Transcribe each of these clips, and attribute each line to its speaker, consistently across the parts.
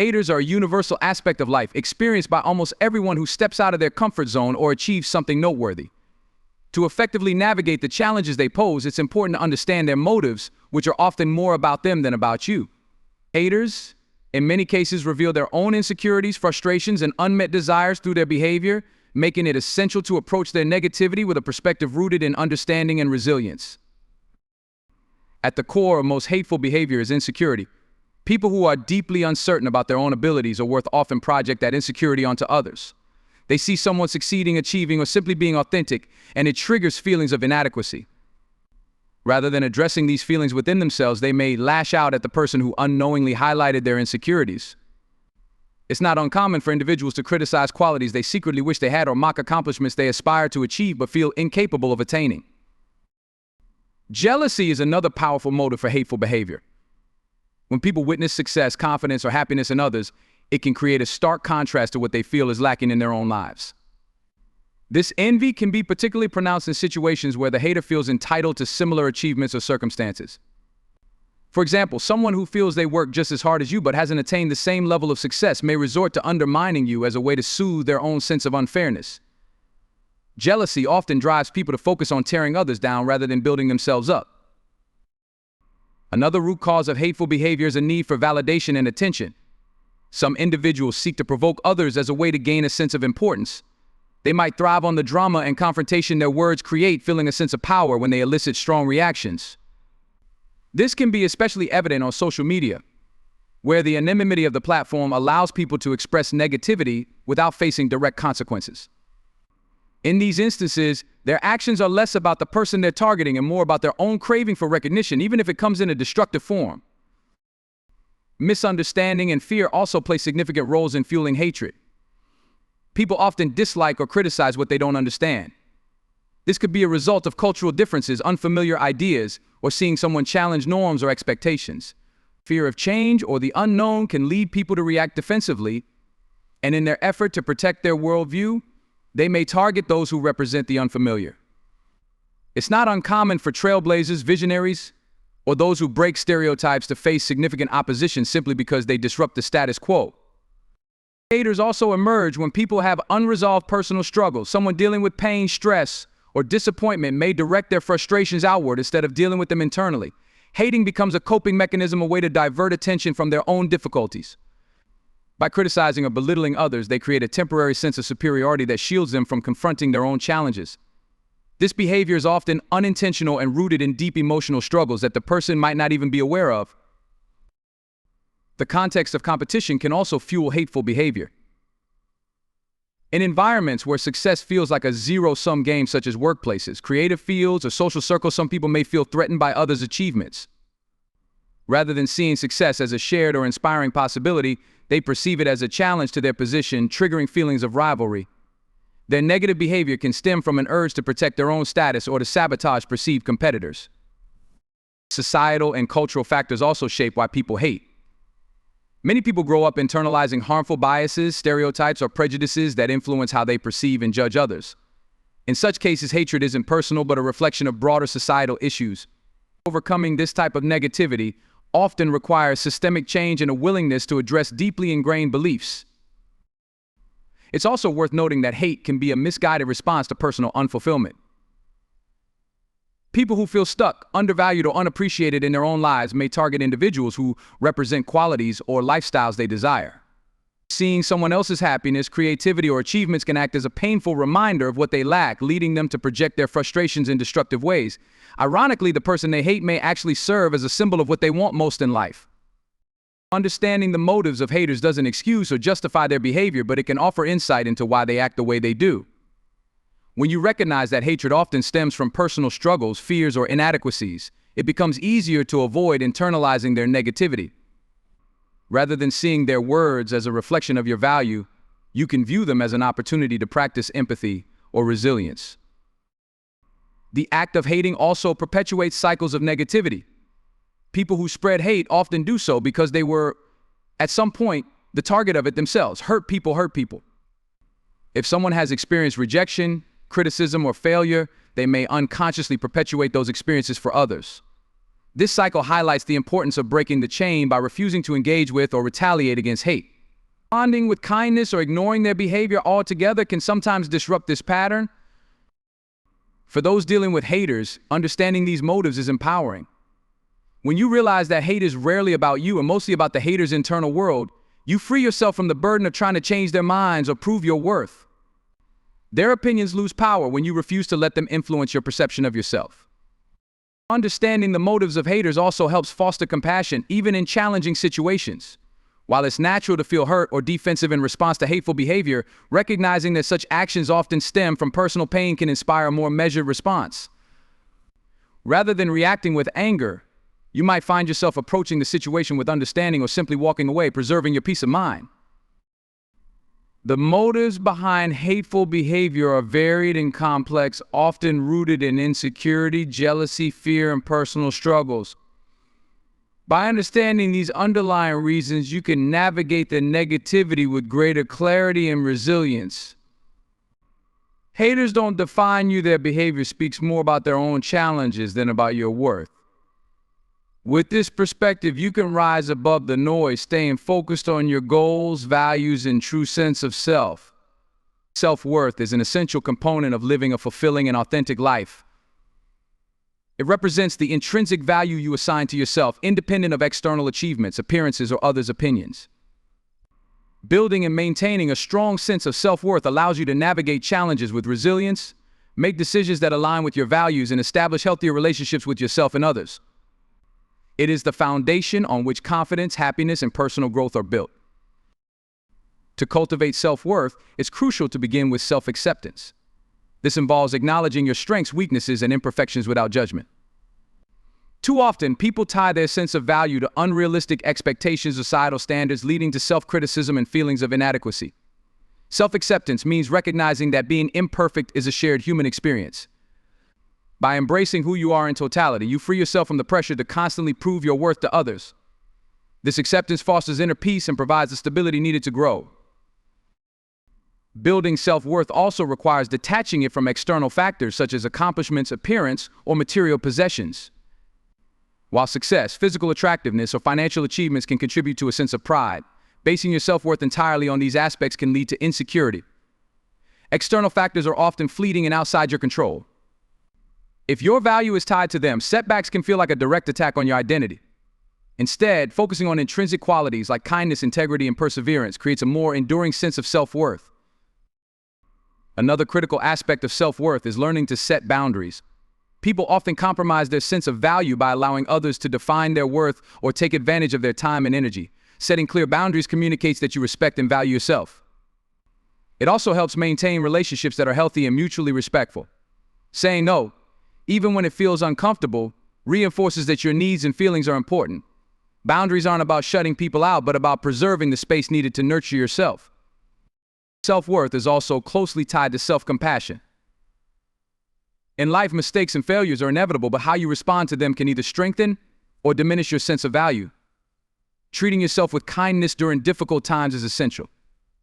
Speaker 1: Haters are a universal aspect of life, experienced by almost everyone who steps out of their comfort zone or achieves something noteworthy. To effectively navigate the challenges they pose, it's important to understand their motives, which are often more about them than about you. Haters, in many cases, reveal their own insecurities, frustrations, and unmet desires through their behavior, making it essential to approach their negativity with a perspective rooted in understanding and resilience. At the core of most hateful behavior is insecurity. People who are deeply uncertain about their own abilities or worth often project that insecurity onto others. They see someone succeeding, achieving, or simply being authentic, and it triggers feelings of inadequacy. Rather than addressing these feelings within themselves, they may lash out at the person who unknowingly highlighted their insecurities. It's not uncommon for individuals to criticize qualities they secretly wish they had or mock accomplishments they aspire to achieve but feel incapable of attaining. Jealousy is another powerful motive for hateful behavior. When people witness success, confidence, or happiness in others, it can create a stark contrast to what they feel is lacking in their own lives. This envy can be particularly pronounced in situations where the hater feels entitled to similar achievements or circumstances. For example, someone who feels they work just as hard as you but hasn't attained the same level of success may resort to undermining you as a way to soothe their own sense of unfairness. Jealousy often drives people to focus on tearing others down rather than building themselves up. Another root cause of hateful behavior is a need for validation and attention. Some individuals seek to provoke others as a way to gain a sense of importance. They might thrive on the drama and confrontation their words create, feeling a sense of power when they elicit strong reactions. This can be especially evident on social media, where the anonymity of the platform allows people to express negativity without facing direct consequences. In these instances, their actions are less about the person they're targeting and more about their own craving for recognition, even if it comes in a destructive form. Misunderstanding and fear also play significant roles in fueling hatred. People often dislike or criticize what they don't understand. This could be a result of cultural differences, unfamiliar ideas, or seeing someone challenge norms or expectations. Fear of change or the unknown can lead people to react defensively, and in their effort to protect their worldview, they may target those who represent the unfamiliar. It's not uncommon for trailblazers, visionaries, or those who break stereotypes to face significant opposition simply because they disrupt the status quo. Haters also emerge when people have unresolved personal struggles. Someone dealing with pain, stress, or disappointment may direct their frustrations outward instead of dealing with them internally. Hating becomes a coping mechanism, a way to divert attention from their own difficulties. By criticizing or belittling others, they create a temporary sense of superiority that shields them from confronting their own challenges. This behavior is often unintentional and rooted in deep emotional struggles that the person might not even be aware of. The context of competition can also fuel hateful behavior. In environments where success feels like a zero-sum game, such as workplaces, creative fields, or social circles, some people may feel threatened by others' achievements. Rather than seeing success as a shared or inspiring possibility, they perceive it as a challenge to their position, triggering feelings of rivalry. Their negative behavior can stem from an urge to protect their own status or to sabotage perceived competitors. Societal and cultural factors also shape why people hate. Many people grow up internalizing harmful biases, stereotypes, or prejudices that influence how they perceive and judge others. In such cases, hatred isn't personal but a reflection of broader societal issues. Overcoming this type of negativity often requires systemic change and a willingness to address deeply ingrained beliefs. It's also worth noting that hate can be a misguided response to personal unfulfillment. People who feel stuck, undervalued, or unappreciated in their own lives may target individuals who represent qualities or lifestyles they desire. Seeing someone else's happiness, creativity, or achievements can act as a painful reminder of what they lack, leading them to project their frustrations in destructive ways. Ironically, the person they hate may actually serve as a symbol of what they want most in life. Understanding the motives of haters doesn't excuse or justify their behavior, but it can offer insight into why they act the way they do. When you recognize that hatred often stems from personal struggles, fears, or inadequacies, it becomes easier to avoid internalizing their negativity. Rather than seeing their words as a reflection of your value, you can view them as an opportunity to practice empathy or resilience. The act of hating also perpetuates cycles of negativity. People who spread hate often do so because they were, at some point, the target of it themselves. Hurt people hurt people. If someone has experienced rejection, criticism, or failure, they may unconsciously perpetuate those experiences for others. This cycle highlights the importance of breaking the chain by refusing to engage with or retaliate against hate. Responding with kindness or ignoring their behavior altogether can sometimes disrupt this pattern. For those dealing with haters, understanding these motives is empowering. When you realize that hate is rarely about you and mostly about the hater's internal world, you free yourself from the burden of trying to change their minds or prove your worth. Their opinions lose power when you refuse to let them influence your perception of yourself. Understanding the motives of haters also helps foster compassion, even in challenging situations. While it's natural to feel hurt or defensive in response to hateful behavior, recognizing that such actions often stem from personal pain can inspire a more measured response. Rather than reacting with anger, you might find yourself approaching the situation with understanding or simply walking away, preserving your peace of mind. The motives behind hateful behavior are varied and complex, often rooted in insecurity, jealousy, fear, and personal struggles. By understanding these underlying reasons, you can navigate the negativity with greater clarity and resilience. Haters don't define you. Their behavior speaks more about their own challenges than about your worth. With this perspective, you can rise above the noise, staying focused on your goals, values, and true sense of self. Self-worth is an essential component of living a fulfilling and authentic life. It represents the intrinsic value you assign to yourself, independent of external achievements, appearances, or others' opinions. Building and maintaining a strong sense of self-worth allows you to navigate challenges with resilience, make decisions that align with your values, and establish healthier relationships with yourself and others. It is the foundation on which confidence, happiness, and personal growth are built. To cultivate self-worth, it's crucial to begin with self-acceptance. This involves acknowledging your strengths, weaknesses, and imperfections without judgment. Too often, people tie their sense of value to unrealistic expectations, societal standards, leading to self-criticism and feelings of inadequacy. Self-acceptance means recognizing that being imperfect is a shared human experience. By embracing who you are in totality, you free yourself from the pressure to constantly prove your worth to others. This acceptance fosters inner peace and provides the stability needed to grow. Building self-worth also requires detaching it from external factors such as accomplishments, appearance, or material possessions. While success, physical attractiveness, or financial achievements can contribute to a sense of pride, basing your self-worth entirely on these aspects can lead to insecurity. External factors are often fleeting and outside your control. If your value is tied to them, setbacks can feel like a direct attack on your identity. Instead, focusing on intrinsic qualities like kindness, integrity, and perseverance creates a more enduring sense of self-worth. Another critical aspect of self-worth is learning to set boundaries. People often compromise their sense of value by allowing others to define their worth or take advantage of their time and energy. Setting clear boundaries communicates that you respect and value yourself. It also helps maintain relationships that are healthy and mutually respectful. Saying no, even when it feels uncomfortable, reinforces that your needs and feelings are important. Boundaries aren't about shutting people out, but about preserving the space needed to nurture yourself. Self-worth is also closely tied to self-compassion. In life, mistakes and failures are inevitable, but how you respond to them can either strengthen or diminish your sense of value. Treating yourself with kindness during difficult times is essential.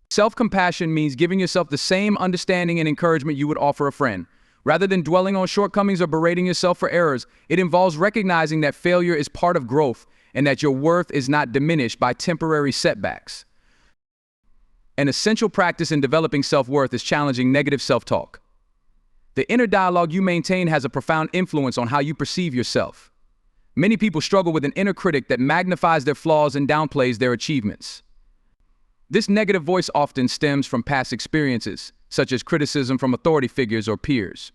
Speaker 1: Self-compassion means giving yourself the same understanding and encouragement you would offer a friend. Rather than dwelling on shortcomings or berating yourself for errors, it involves recognizing that failure is part of growth and that your worth is not diminished by temporary setbacks. An essential practice in developing self-worth is challenging negative self-talk. The inner dialogue you maintain has a profound influence on how you perceive yourself. Many people struggle with an inner critic that magnifies their flaws and downplays their achievements. This negative voice often stems from past experiences, such as criticism from authority figures or peers.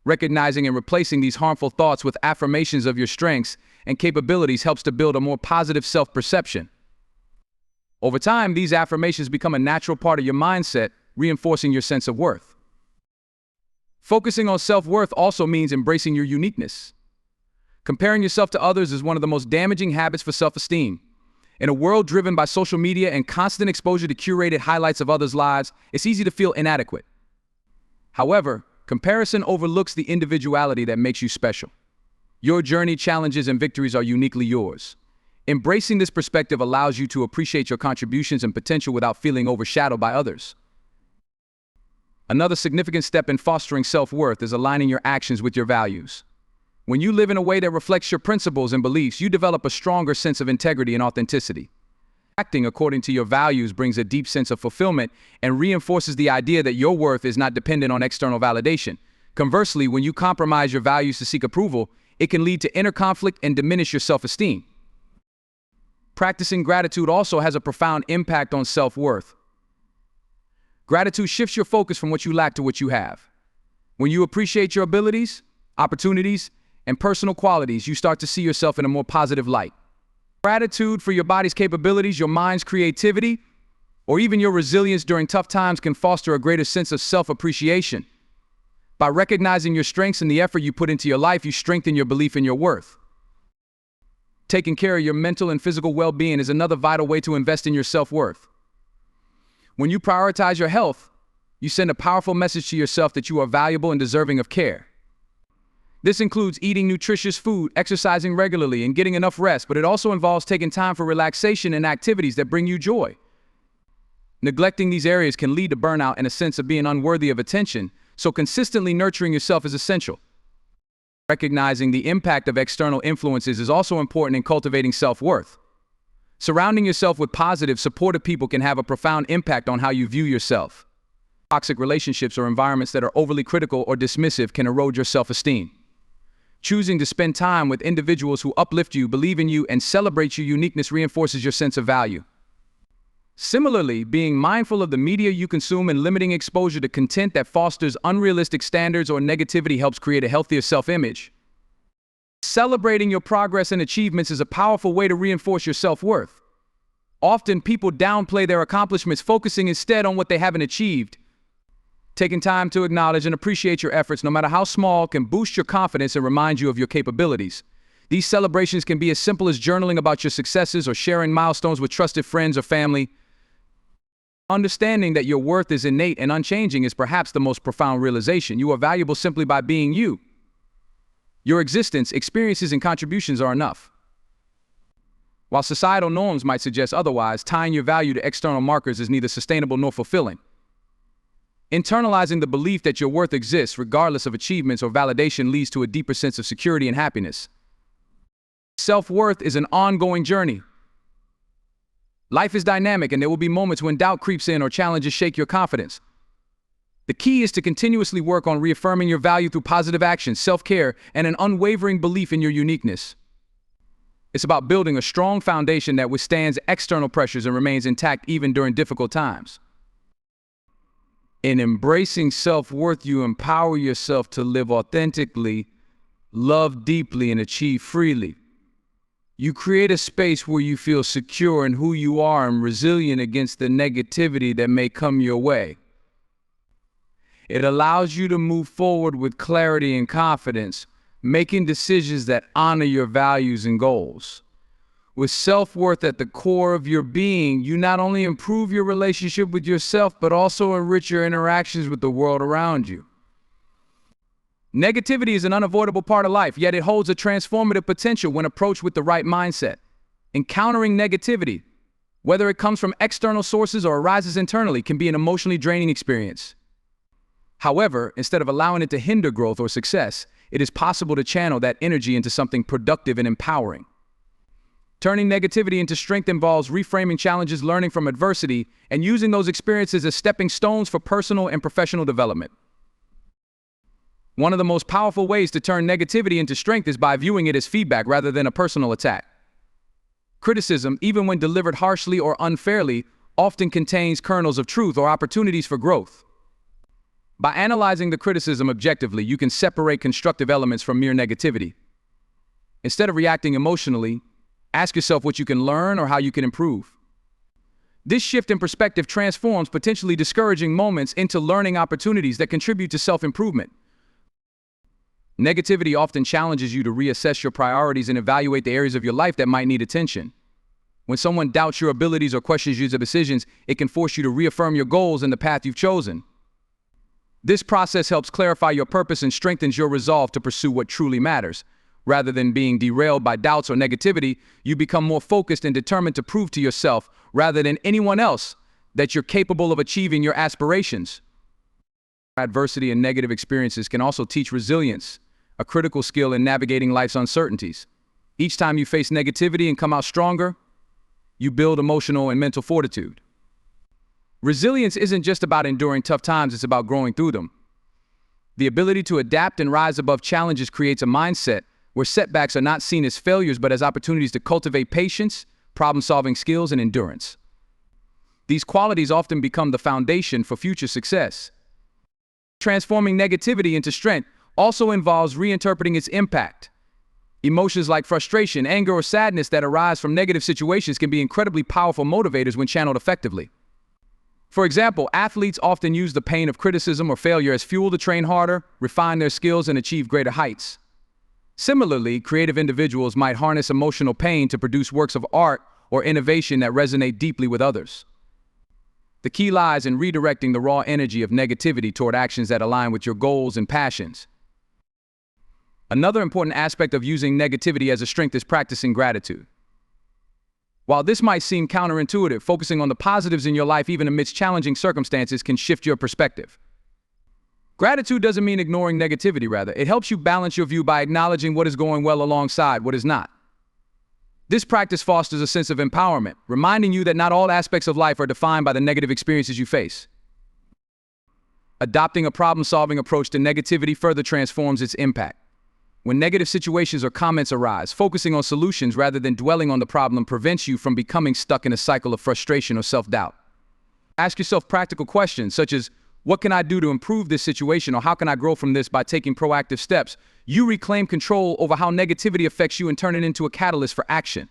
Speaker 1: Recognizing and replacing these harmful thoughts with affirmations of your strengths and capabilities helps to build a more positive self-perception. Over time, these affirmations become a natural part of your mindset, reinforcing your sense of worth. Focusing on self-worth also means embracing your uniqueness. Comparing yourself to others is one of the most damaging habits for self-esteem. In a world driven by social media and constant exposure to curated highlights of others' lives, it's easy to feel inadequate. However, comparison overlooks the individuality that makes you special. Your journey, challenges, and victories are uniquely yours. Embracing this perspective allows you to appreciate your contributions and potential without feeling overshadowed by others. Another significant step in fostering self-worth is aligning your actions with your values. When you live in a way that reflects your principles and beliefs, you develop a stronger sense of integrity and authenticity. Acting according to your values brings a deep sense of fulfillment and reinforces the idea that your worth is not dependent on external validation. Conversely, when you compromise your values to seek approval, it can lead to inner conflict and diminish your self-esteem. Practicing gratitude also has a profound impact on self-worth. Gratitude shifts your focus from what you lack to what you have. When you appreciate your abilities, opportunities, and personal qualities, you start to see yourself in a more positive light. Gratitude for your body's capabilities, your mind's creativity, or even your resilience during tough times can foster a greater sense of self-appreciation. By recognizing your strengths and the effort you put into your life, you strengthen your belief in your worth. Taking care of your mental and physical well-being is another vital way to invest in your self-worth. When you prioritize your health, you send a powerful message to yourself that you are valuable and deserving of care. This includes eating nutritious food, exercising regularly, and getting enough rest, but it also involves taking time for relaxation and activities that bring you joy. Neglecting these areas can lead to burnout and a sense of being unworthy of attention, so consistently nurturing yourself is essential. Recognizing the impact of external influences is also important in cultivating self-worth. Surrounding yourself with positive, supportive people can have a profound impact on how you view yourself. Toxic relationships or environments that are overly critical or dismissive can erode your self-esteem. Choosing to spend time with individuals who uplift you, believe in you, and celebrate your uniqueness reinforces your sense of value. Similarly, being mindful of the media you consume and limiting exposure to content that fosters unrealistic standards or negativity helps create a healthier self-image. Celebrating your progress and achievements is a powerful way to reinforce your self-worth. Often, people downplay their accomplishments, focusing instead on what they haven't achieved. Taking time to acknowledge and appreciate your efforts, no matter how small, can boost your confidence and remind you of your capabilities. These celebrations can be as simple as journaling about your successes or sharing milestones with trusted friends or family. Understanding that your worth is innate and unchanging is perhaps the most profound realization. You are valuable simply by being you. Your existence, experiences, and contributions are enough. While societal norms might suggest otherwise, tying your value to external markers is neither sustainable nor fulfilling. Internalizing the belief that your worth exists, regardless of achievements or validation, leads to a deeper sense of security and happiness. Self-worth is an ongoing journey. Life is dynamic, and there will be moments when doubt creeps in or challenges shake your confidence. The key is to continuously work on reaffirming your value through positive action, self-care, and an unwavering belief in your uniqueness. It's about building a strong foundation that withstands external pressures and remains intact even during difficult times. In embracing self-worth, you empower yourself to live authentically, love deeply, and achieve freely. You create a space where you feel secure in who you are and resilient against the negativity that may come your way. It allows you to move forward with clarity and confidence, making decisions that honor your values and goals. With self-worth at the core of your being, you not only improve your relationship with yourself, but also enrich your interactions with the world around you. Negativity is an unavoidable part of life, yet it holds a transformative potential when approached with the right mindset. Encountering negativity, whether it comes from external sources or arises internally, can be an emotionally draining experience. However, instead of allowing it to hinder growth or success, it is possible to channel that energy into something productive and empowering. Turning negativity into strength involves reframing challenges, learning from adversity, and using those experiences as stepping stones for personal and professional development. One of the most powerful ways to turn negativity into strength is by viewing it as feedback rather than a personal attack. Criticism, even when delivered harshly or unfairly, often contains kernels of truth or opportunities for growth. By analyzing the criticism objectively, you can separate constructive elements from mere negativity. Instead of reacting emotionally, ask yourself what you can learn or how you can improve. This shift in perspective transforms potentially discouraging moments into learning opportunities that contribute to self-improvement. Negativity often challenges you to reassess your priorities and evaluate the areas of your life that might need attention. When someone doubts your abilities or questions your decisions, it can force you to reaffirm your goals and the path you've chosen. This process helps clarify your purpose and strengthens your resolve to pursue what truly matters. Rather than being derailed by doubts or negativity, you become more focused and determined to prove to yourself, rather than anyone else, that you're capable of achieving your aspirations. Adversity and negative experiences can also teach resilience, a critical skill in navigating life's uncertainties. Each time you face negativity and come out stronger, you build emotional and mental fortitude. Resilience isn't just about enduring tough times, it's about growing through them. The ability to adapt and rise above challenges creates a mindset where setbacks are not seen as failures but as opportunities to cultivate patience, problem-solving skills, and endurance. These qualities often become the foundation for future success. Transforming negativity into strength also involves reinterpreting its impact. Emotions like frustration, anger, or sadness that arise from negative situations can be incredibly powerful motivators when channeled effectively. For example, athletes often use the pain of criticism or failure as fuel to train harder, refine their skills, and achieve greater heights. Similarly, creative individuals might harness emotional pain to produce works of art or innovation that resonate deeply with others. The key lies in redirecting the raw energy of negativity toward actions that align with your goals and passions. Another important aspect of using negativity as a strength is practicing gratitude. While this might seem counterintuitive, focusing on the positives in your life even amidst challenging circumstances can shift your perspective. Gratitude doesn't mean ignoring negativity, rather, it helps you balance your view by acknowledging what is going well alongside what is not. This practice fosters a sense of empowerment, reminding you that not all aspects of life are defined by the negative experiences you face. Adopting a problem-solving approach to negativity further transforms its impact. When negative situations or comments arise, focusing on solutions rather than dwelling on the problem prevents you from becoming stuck in a cycle of frustration or self-doubt. Ask yourself practical questions such as, what can I do to improve this situation, or how can I grow from this by taking proactive steps? You reclaim control over how negativity affects you and turn it into a catalyst for action.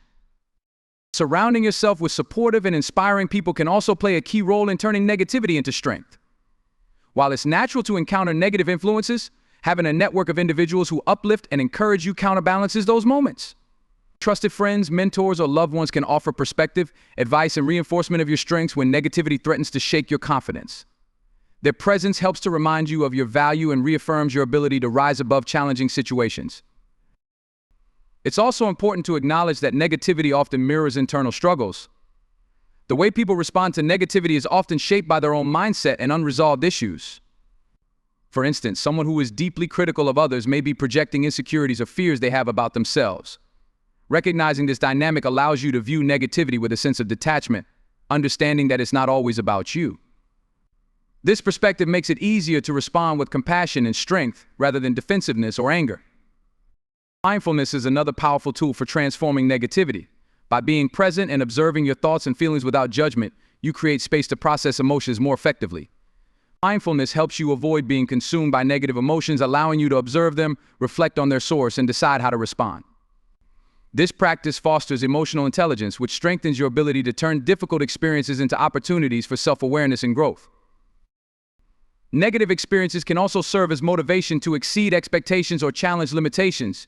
Speaker 1: Surrounding yourself with supportive and inspiring people can also play a key role in turning negativity into strength. While it's natural to encounter negative influences, having a network of individuals who uplift and encourage you counterbalances those moments. Trusted friends, mentors, or loved ones can offer perspective, advice, and reinforcement of your strengths when negativity threatens to shake your confidence. Their presence helps to remind you of your value and reaffirms your ability to rise above challenging situations. It's also important to acknowledge that negativity often mirrors internal struggles. The way people respond to negativity is often shaped by their own mindset and unresolved issues. For instance, someone who is deeply critical of others may be projecting insecurities or fears they have about themselves. Recognizing this dynamic allows you to view negativity with a sense of detachment, understanding that it's not always about you. This perspective makes it easier to respond with compassion and strength rather than defensiveness or anger. Mindfulness is another powerful tool for transforming negativity. By being present and observing your thoughts and feelings without judgment, you create space to process emotions more effectively. Mindfulness helps you avoid being consumed by negative emotions, allowing you to observe them, reflect on their source, and decide how to respond. This practice fosters emotional intelligence, which strengthens your ability to turn difficult experiences into opportunities for self-awareness and growth. Negative experiences can also serve as motivation to exceed expectations or challenge limitations.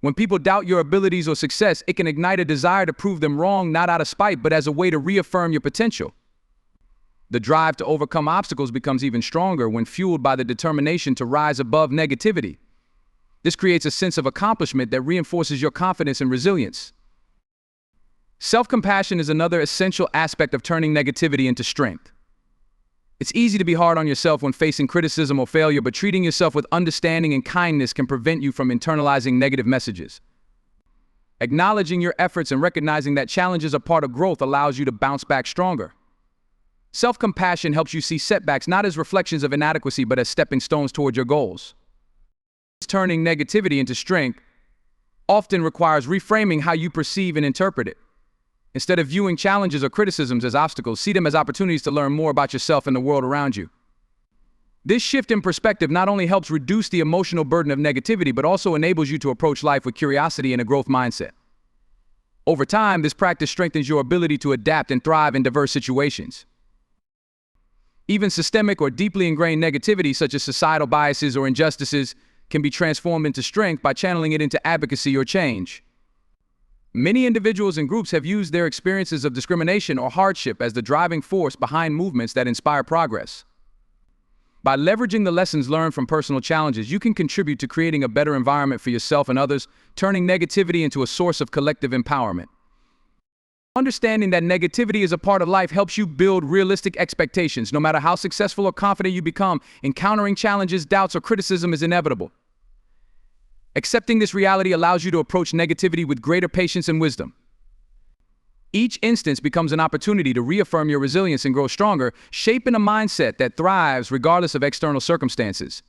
Speaker 1: When people doubt your abilities or success, it can ignite a desire to prove them wrong, not out of spite, but as a way to reaffirm your potential. The drive to overcome obstacles becomes even stronger when fueled by the determination to rise above negativity. This creates a sense of accomplishment that reinforces your confidence and resilience. Self-compassion is another essential aspect of turning negativity into strength. It's easy to be hard on yourself when facing criticism or failure, but treating yourself with understanding and kindness can prevent you from internalizing negative messages. Acknowledging your efforts and recognizing that challenges are part of growth allows you to bounce back stronger. Self-compassion helps you see setbacks not as reflections of inadequacy, but as stepping stones toward your goals. Turning negativity into strength often requires reframing how you perceive and interpret it. Instead of viewing challenges or criticisms as obstacles, see them as opportunities to learn more about yourself and the world around you. This shift in perspective not only helps reduce the emotional burden of negativity, but also enables you to approach life with curiosity and a growth mindset. Over time, this practice strengthens your ability to adapt and thrive in diverse situations. Even systemic or deeply ingrained negativity, such as societal biases or injustices, can be transformed into strength by channeling it into advocacy or change. Many individuals and groups have used their experiences of discrimination or hardship as the driving force behind movements that inspire progress. By leveraging the lessons learned from personal challenges, you can contribute to creating a better environment for yourself and others, turning negativity into a source of collective empowerment. Understanding that negativity is a part of life helps you build realistic expectations. No matter how successful or confident you become, encountering challenges, doubts, or criticism is inevitable. Accepting this reality allows you to approach negativity with greater patience and wisdom. Each instance becomes an opportunity to reaffirm your resilience and grow stronger, shaping a mindset that thrives regardless of external circumstances.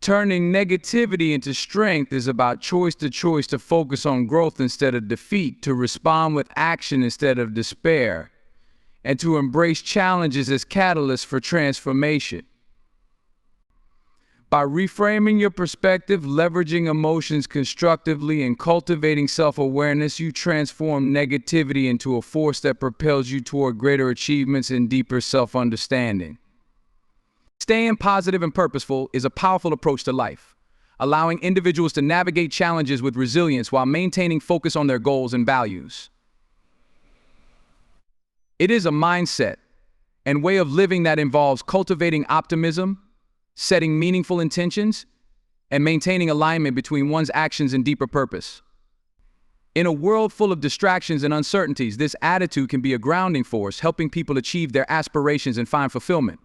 Speaker 1: Turning negativity into strength is about choice to focus on growth instead of defeat, to respond with action instead of despair, and to embrace challenges as catalysts for transformation. By reframing your perspective, leveraging emotions constructively, and cultivating self-awareness, you transform negativity into a force that propels you toward greater achievements and deeper self-understanding. Staying positive and purposeful is a powerful approach to life, allowing individuals to navigate challenges with resilience while maintaining focus on their goals and values. It is a mindset and way of living that involves cultivating optimism, setting meaningful intentions, and maintaining alignment between one's actions and deeper purpose. In a world full of distractions and uncertainties, this attitude can be a grounding force, helping people achieve their aspirations and find fulfillment.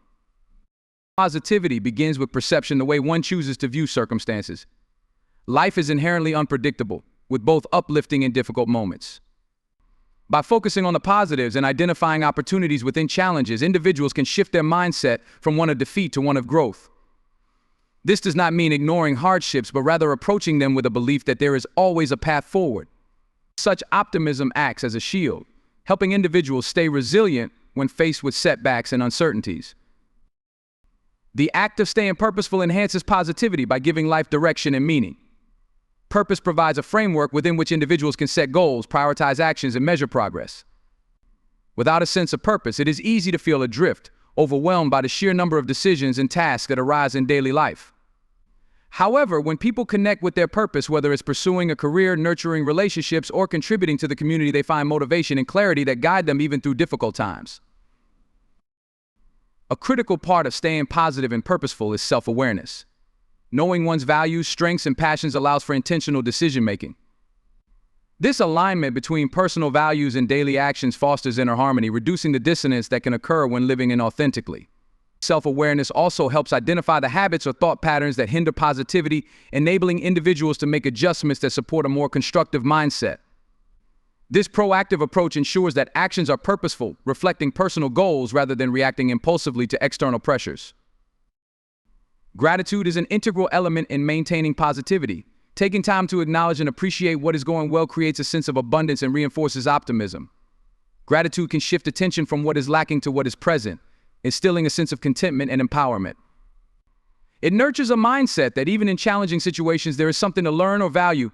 Speaker 1: Positivity begins with perception, the way one chooses to view circumstances. Life is inherently unpredictable, with both uplifting and difficult moments. By focusing on the positives and identifying opportunities within challenges, individuals can shift their mindset from one of defeat to one of growth. This does not mean ignoring hardships, but rather approaching them with a belief that there is always a path forward. Such optimism acts as a shield, helping individuals stay resilient when faced with setbacks and uncertainties. The act of staying purposeful enhances positivity by giving life direction and meaning. Purpose provides a framework within which individuals can set goals, prioritize actions, and measure progress. Without a sense of purpose, it is easy to feel adrift, overwhelmed by the sheer number of decisions and tasks that arise in daily life. However, when people connect with their purpose, whether it's pursuing a career, nurturing relationships, or contributing to the community, they find motivation and clarity that guide them even through difficult times. A critical part of staying positive and purposeful is self-awareness. Knowing one's values, strengths, and passions allows for intentional decision-making. This alignment between personal values and daily actions fosters inner harmony, reducing the dissonance that can occur when living inauthentically. Self-awareness also helps identify the habits or thought patterns that hinder positivity, enabling individuals to make adjustments that support a more constructive mindset. This proactive approach ensures that actions are purposeful, reflecting personal goals rather than reacting impulsively to external pressures. Gratitude is an integral element in maintaining positivity. Taking time to acknowledge and appreciate what is going well creates a sense of abundance and reinforces optimism. Gratitude can shift attention from what is lacking to what is present, instilling a sense of contentment and empowerment. It nurtures a mindset that even in challenging situations there is something to learn or value.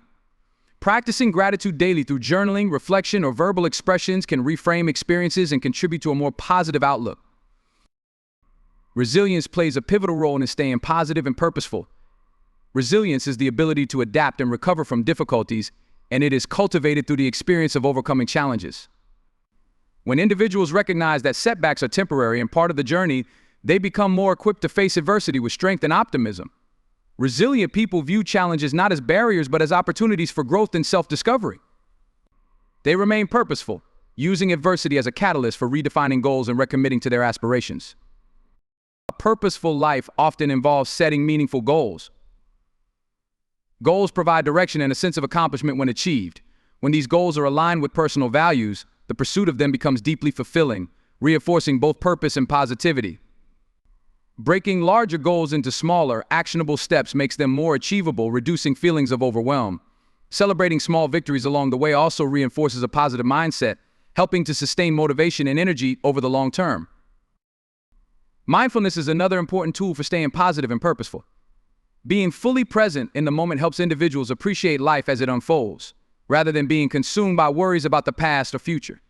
Speaker 1: Practicing gratitude daily through journaling, reflection, or verbal expressions can reframe experiences and contribute to a more positive outlook. Resilience plays a pivotal role in staying positive and purposeful. Resilience is the ability to adapt and recover from difficulties, and it is cultivated through the experience of overcoming challenges. When individuals recognize that setbacks are temporary and part of the journey, they become more equipped to face adversity with strength and optimism. Resilient people view challenges not as barriers but as opportunities for growth and self-discovery. They remain purposeful, using adversity as a catalyst for redefining goals and recommitting to their aspirations. A purposeful life often involves setting meaningful goals. Goals provide direction and a sense of accomplishment when achieved. When these goals are aligned with personal values, the pursuit of them becomes deeply fulfilling, reinforcing both purpose and positivity. Breaking larger goals into smaller, actionable steps makes them more achievable, reducing feelings of overwhelm. Celebrating small victories along the way also reinforces a positive mindset, helping to sustain motivation and energy over the long term. Mindfulness is another important tool for staying positive and purposeful. Being fully present in the moment helps individuals appreciate life as it unfolds, rather than being consumed by worries about the past or future.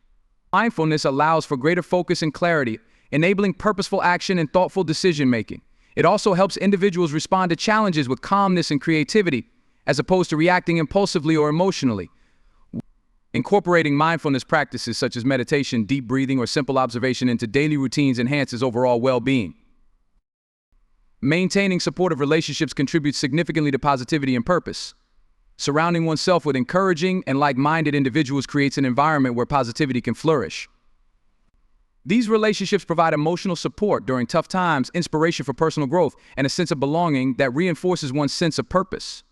Speaker 1: Mindfulness allows for greater focus and clarity, enabling purposeful action and thoughtful decision-making. It also helps individuals respond to challenges with calmness and creativity, as opposed to reacting impulsively or emotionally. Incorporating mindfulness practices such as meditation, deep breathing, or simple observation into daily routines enhances overall well-being. Maintaining supportive relationships contributes significantly to positivity and purpose. Surrounding oneself with encouraging and like-minded individuals creates an environment where positivity can flourish. These relationships provide emotional support during tough times, inspiration for personal growth, and a sense of belonging that reinforces one's sense of purpose.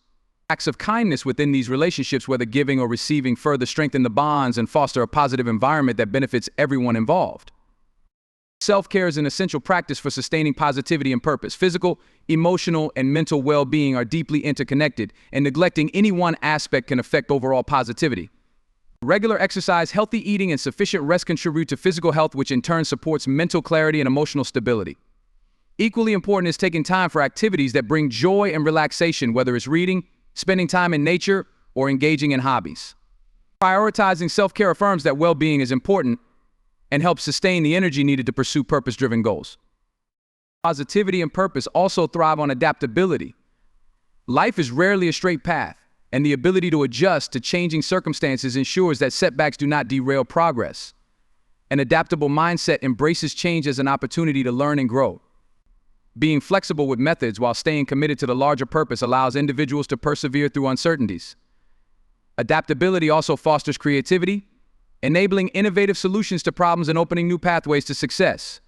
Speaker 1: Acts of kindness within these relationships, whether giving or receiving, further strengthen the bonds and foster a positive environment that benefits everyone involved. Self-care is an essential practice for sustaining positivity and purpose. Physical, emotional, and mental well-being are deeply interconnected, and neglecting any one aspect can affect overall positivity. Regular exercise, healthy eating, and sufficient rest contribute to physical health, which in turn supports mental clarity and emotional stability. Equally important is taking time for activities that bring joy and relaxation, whether it's reading, spending time in nature, or engaging in hobbies. Prioritizing self-care affirms that well-being is important and helps sustain the energy needed to pursue purpose-driven goals. Positivity and purpose also thrive on adaptability. Life is rarely a straight path, and the ability to adjust to changing circumstances ensures that setbacks do not derail progress. An adaptable mindset embraces change as an opportunity to learn and grow. Being flexible with methods while staying committed to the larger purpose allows individuals to persevere through uncertainties. Adaptability also fosters creativity, enabling innovative solutions to problems and opening new pathways to success.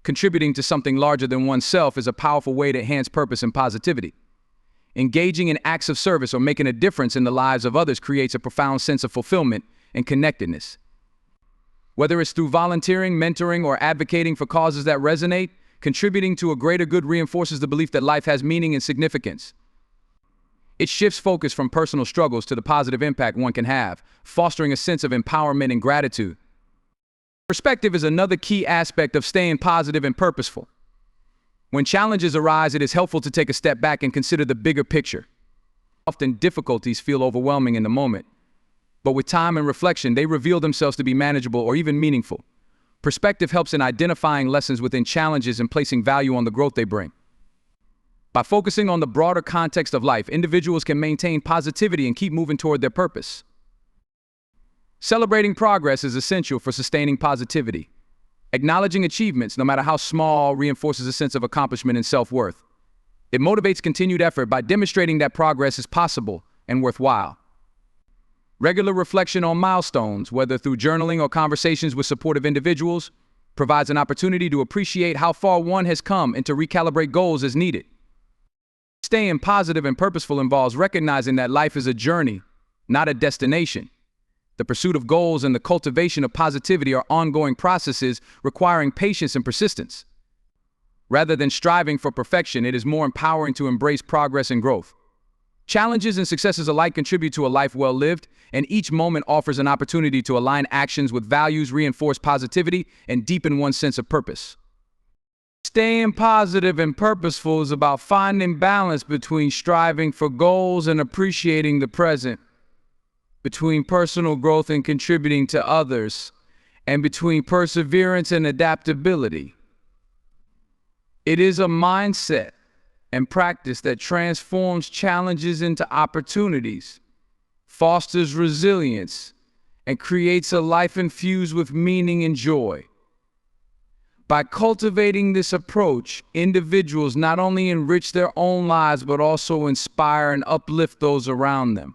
Speaker 1: Contributing to something larger than oneself is a powerful way to enhance purpose and positivity. Engaging in acts of service or making a difference in the lives of others creates a profound sense of fulfillment and connectedness. Whether it's through volunteering, mentoring, or advocating for causes that resonate, contributing to a greater good reinforces the belief that life has meaning and significance. It shifts focus from personal struggles to the positive impact one can have, fostering a sense of empowerment and gratitude. Perspective is another key aspect of staying positive and purposeful. When challenges arise, it is helpful to take a step back and consider the bigger picture. Often difficulties feel overwhelming in the moment, but with time and reflection, they reveal themselves to be manageable or even meaningful. Perspective helps in identifying lessons within challenges and placing value on the growth they bring. By focusing on the broader context of life, individuals can maintain positivity and keep moving toward their purpose. Celebrating progress is essential for sustaining positivity. Acknowledging achievements, no matter how small, reinforces a sense of accomplishment and self-worth. It motivates continued effort by demonstrating that progress is possible and worthwhile. Regular reflection on milestones, whether through journaling or conversations with supportive individuals, provides an opportunity to appreciate how far one has come and to recalibrate goals as needed. Staying positive and purposeful involves recognizing that life is a journey, not a destination. The pursuit of goals and the cultivation of positivity are ongoing processes requiring patience and persistence. Rather than striving for perfection, it is more empowering to embrace progress and growth. Challenges and successes alike contribute to a life well lived, and each moment offers an opportunity to align actions with values, reinforce positivity, and deepen one's sense of purpose. Staying positive and purposeful is about finding balance between striving for goals and appreciating the present, between personal growth and contributing to others, and between perseverance and adaptability. It is a mindset and practice that transforms challenges into opportunities, fosters resilience, and creates a life infused with meaning and joy. By cultivating this approach, individuals not only enrich their own lives but also inspire and uplift those around them.